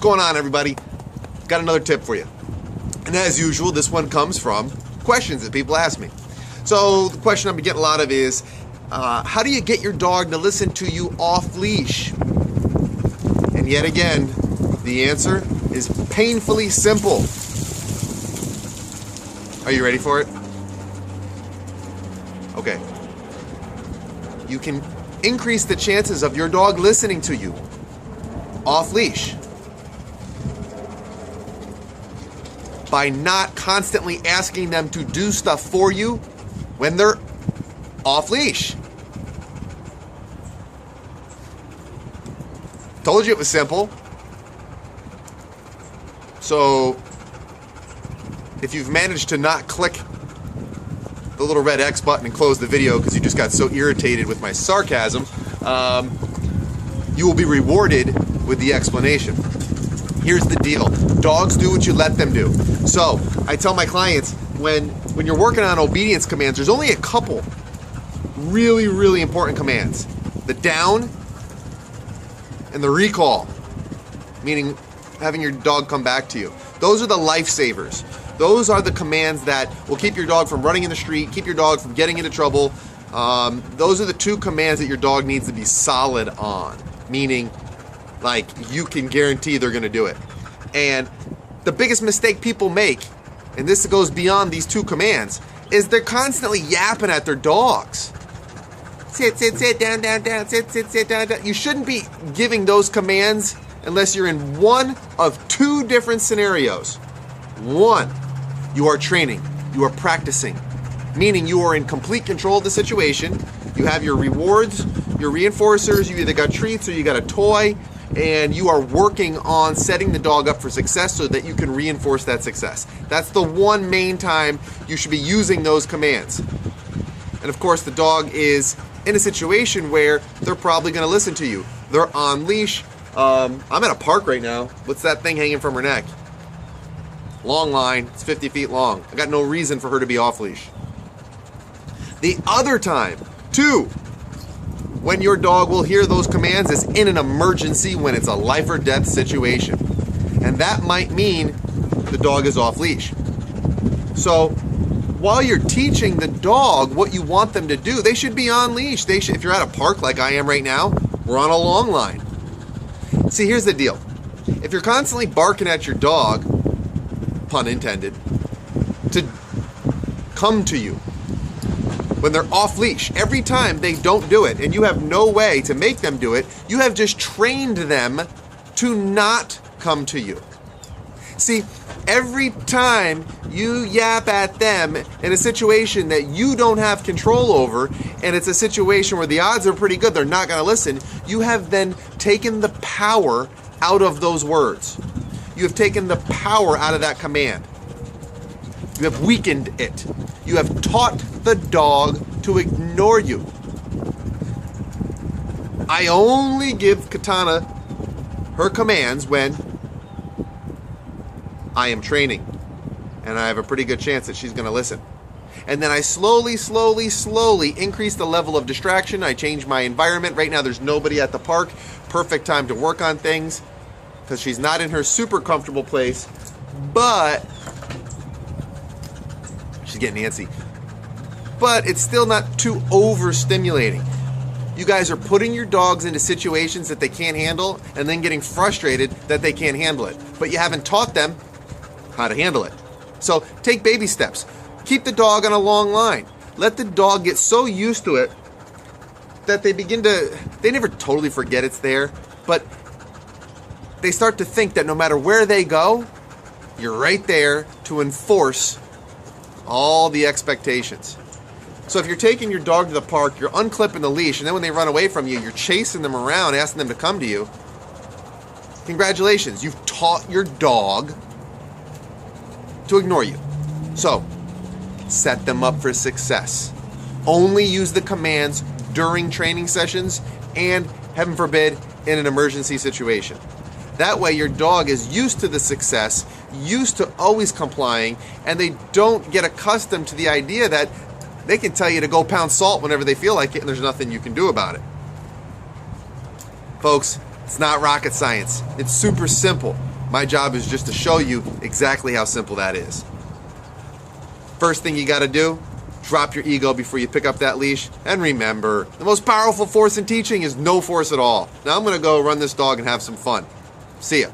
going on, everybody? Got another tip for you. And as usual, this one comes from questions that people ask me. So the question I've been getting a lot of is, how do you get your dog to listen to you off leash? And yet again, the answer is painfully simple. Are you ready for it? Okay. You can increase the chances of your dog listening to you off leash by not constantly asking them to do stuff for you when they're off leash. Told you it was simple. So if you've managed to not click the little red X button and close the video because you just got so irritated with my sarcasm, you will be rewarded with the explanation. Here's the deal. Dogs do what you let them do. So I tell my clients, when you're working on obedience commands, there's only a couple really, really important commands. The down and the recall, meaning having your dog come back to you. Those are the lifesavers. Those are the commands that will keep your dog from running in the street, keep your dog from getting into trouble. Those are the two commands that your dog needs to be solid on, meaning like you can guarantee they're gonna do it. And the biggest mistake people make, and this goes beyond these two commands, is they're constantly yapping at their dogs. Sit, sit, sit, down, down, down, sit, sit, sit, down, down. You shouldn't be giving those commands unless you're in one of two different scenarios. One, you are training, you are practicing, meaning you are in complete control of the situation. You have your rewards, your reinforcers, you either got treats or you got a toy, and you are working on setting the dog up for success so that you can reinforce that success. That's the one main time you should be using those commands. And of course, the dog is in a situation where they're probably going to listen to you. They're on leash. I'm at a park right now. What's that thing hanging from her neck? Long line. It's 50 feet long. I got no reason for her to be off leash. The other time, two, when your dog will hear those commands is in an emergency, when it's a life or death situation. And that might mean the dog is off leash. So while you're teaching the dog what you want them to do, they should be on leash. They should, if you're at a park like I am right now, we're on a long line. See, here's the deal. If you're constantly barking at your dog, pun intended, to come to you when they're off leash, every time they don't do it, and you have no way to make them do it, you have just trained them to not come to you. See, every time you yap at them in a situation that you don't have control over, and it's a situation where the odds are pretty good they're not going to listen, you have then taken the power out of those words. You have taken the power out of that command. You have weakened it. You have taught the dog to ignore you. I only give Katana her commands when I am training, and I have a pretty good chance that she's going to listen. And then I slowly increase the level of distraction. I change my environment. Right now there's nobody at the park. Perfect time to work on things because she's not in her super comfortable place, but she's getting antsy. But it's still not too overstimulating. You guys are putting your dogs into situations that they can't handle and then getting frustrated that they can't handle it. But you haven't taught them how to handle it. So take baby steps. Keep the dog on a long line. Let the dog get so used to it that they never totally forget it's there, but they start to think that no matter where they go, you're right there to enforce all the expectations. So if you're taking your dog to the park, you're unclipping the leash, and then when they run away from you, you're chasing them around, asking them to come to you. Congratulations, you've taught your dog to ignore you. So, set them up for success. Only use the commands during training sessions and, heaven forbid, in an emergency situation. That way your dog is used to the success, used to always complying, and they don't get accustomed to the idea that they can tell you to go pound salt whenever they feel like it and there's nothing you can do about it. Folks, it's not rocket science. It's super simple. My job is just to show you exactly how simple that is. First thing you gotta do, drop your ego before you pick up that leash, and remember, the most powerful force in teaching is no force at all. Now I'm gonna go run this dog and have some fun. See ya.